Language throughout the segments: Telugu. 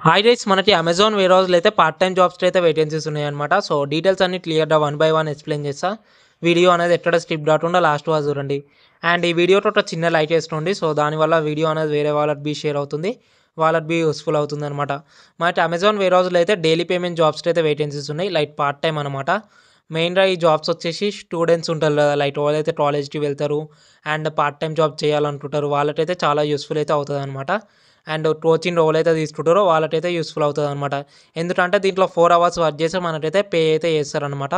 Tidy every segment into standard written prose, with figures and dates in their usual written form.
హాయ్ గైస్ మనకి అమెజాన్ వేర్ హౌస్లో అయితే పార్ట్ టైం జాబ్స్కి అయితే వేకెన్సీస్ ఉన్నాయన్నమాట. సో డీటెయిల్స్ అన్ని క్లియర్గా వన్ బై వన్ ఎక్స్ప్లెయిన్ చేస్తా. వీడియో అనేది ఎక్కడ స్కిప్ కాకుండా లాస్ట్ వరకు చూడండి. అండ్ ఈ వీడియోతో ఒక చిన్న లైక్ వేసుకోండి. సో దానివల్ల వీడియో అనేది వేరే వాళ్ళకి బీ షేర్ అవుతుంది, వాళ్ళకి బీ యూస్ఫుల్ అవుతుంది అనమాట. మనకి అమెజాన్ వేర్ హౌస్లో అయితే డైలీ పేమెంట్ జాబ్స్కి అయితే వేకెన్సీస్ ఉన్నాయి, లైక్ పార్ట్ టైం అనమాట. మెయిన్గా ఈ జాబ్స్ వచ్చేసి స్టూడెంట్స్ ఉంటారు కదా, లైక్ వాళ్ళైతే కాలేజ్కి వెళ్తారు అండ్ పార్ట్ టైం జాబ్ చేయాలనుకుంటారు, వాళ్ళకైతే చాలా యూస్ఫుల్ అయితే అవుతుంది అనమాట. అండ్ కోచింగ్ రోల్ అయితే తీసుకుంటారో వాళ్ళకైతే యూస్ఫుల్ అవుతుంది అనమాట. ఎందుకంటే దీంట్లో 4 అవర్స్ వర్క్ చేస్తే మనకైతే పే అయితే చేస్తారనమాట.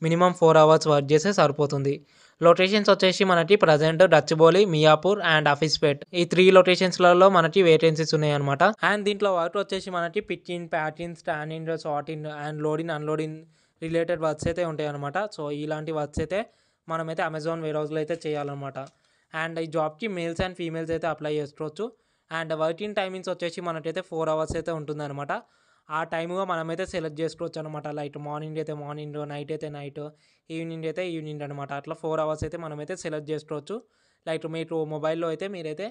మినిమం 4 అవర్స్ వర్క్ చేస్తే సరిపోతుంది. లొకేషన్స్ వచ్చేసి మనకి ప్రజెంట్ డచ్బౌలి, మియాపూర్ అండ్ అఫీస్పేట్, ఈ 3 లొకేషన్స్లలో మనకి వేకెన్సీస్ ఉన్నాయన్నమాట. అండ్ దీంట్లో వర్క్ వచ్చేసి మనకి picking, packing, standing, sorting and loading unloading related works అయితే ఉంటాయి అనమాట. సో ఇలాంటి వర్క్స్ అయితే మనమైతే అమెజాన్ వేర్ హౌస్లో అయితే చేయాలన్నమాట. అండ్ ఈ జాబ్కి మేల్స్ అండ్ ఫీమేల్స్ అయితే అప్లై చేసుకోవచ్చు. అండ్ వర్కింగ్ టైమింగ్స్ వచ్చేసి మనకైతే 4 అవర్స్ అయితే ఉంటుందన్నమాట. ఆ టైముగా మనమైతే సెలెక్ట్ చేసుకోవచ్చు అనమాట. లైక్ మార్నింగ్ అయితే మార్నింగ్, నైట్ అయితే నైట్, ఈవినింగ్ అయితే ఈవినింగ్ అనమాట. అట్లా 4 అవర్స్ అయితే మనమైతే సెలెక్ట్ చేసుకోవచ్చు. లైక్ మీకు మొబైల్లో అయితే మీరైతే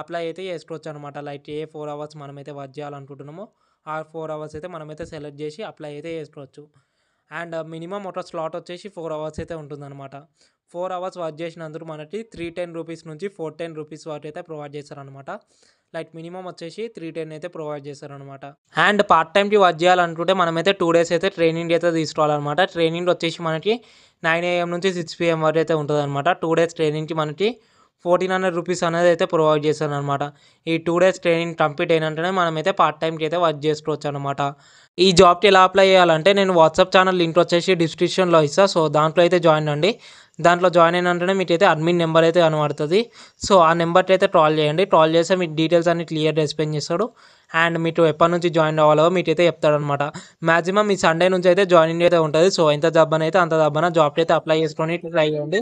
అప్లై అయితే చేసుకోవచ్చు అనమాట. లైక్ ఏ 4 అవర్స్ మనమైతే వర్క్ చేయాలనుకుంటున్నామో ఆ 4 అవర్స్ అయితే మనమైతే సెలెక్ట్ చేసి అప్లై అయితే చేసుకోవచ్చు. అండ్ మినిమం ఒక స్లాట్ వచ్చేసి 4 అవర్స్ అయితే ఉంటుందన్నమాట. 4 అవర్స్ వర్క్ చేసినందుకు మనకి 310 రూపీస్ నుంచి 410 రూపీస్ వరకు అయితే ప్రొవైడ్ చేస్తారనమాట. లైక్ మినిమం వచ్చేసి 310 అయితే ప్రొవైడ్ చేస్తారనమాట. అండ్ పార్ట్ టైంకి వర్క్ చేయాలనుకుంటే మనమైతే 2 డేస్ అయితే ట్రైనింగ్ అయితే తీసుకోవాలన్నమాట. ట్రైనింగ్ వచ్చేసి మనకి 9 AM నుంచి 6 PM వరకు అయితే ఉంటుంది అనమాట. 2 డేస్ ట్రైనింగ్కి మనకి 1400 రూపీస్ అనేది అయితే ప్రొవైడ్ చేస్తారనమాట. ఈ 2 డేస్ ట్రైనింగ్ కంప్లీట్ అయినంటనే మనమైతే పార్ట్ టైంకి అయితే వర్క్ చేసుకోవచ్చు అనమాట. ఈ జాబ్కి ఎలా అప్లై చేయాలంటే నేను వాట్సాప్ ఛానల్ లింక్ వచ్చేసి డిస్క్రిప్షన్లో ఇస్తాను. సో దాంట్లో అయితే జాయిన్ అండి. దాంట్లో జాయిన్ అయినంటనే మీకైతే అడ్మిన్ నెంబర్ అయితే కనబడుతుంది. సో ఆ నెంబర్కి అయితే కాల్ చేయండి. కాల్ చేస్తే మీకు డీటెయిల్స్ అన్ని క్లియర్గా ఎక్స్ప్లెయిన్ చేస్తాడు. అండ్ మీకు ఎప్పటి నుంచి జాయిన్ అవ్వాలో మీకైతే చెప్తాడనమాట. మాక్సిమం ఈ సండే నుంచి అయితే జాయినింగ్ అయితే ఉంటుంది. సో ఎంత దబ్బన అయితే అంత దబ్బన జాబ్కి అయితే అప్లై చేసుకొని ట్రై చేయండి.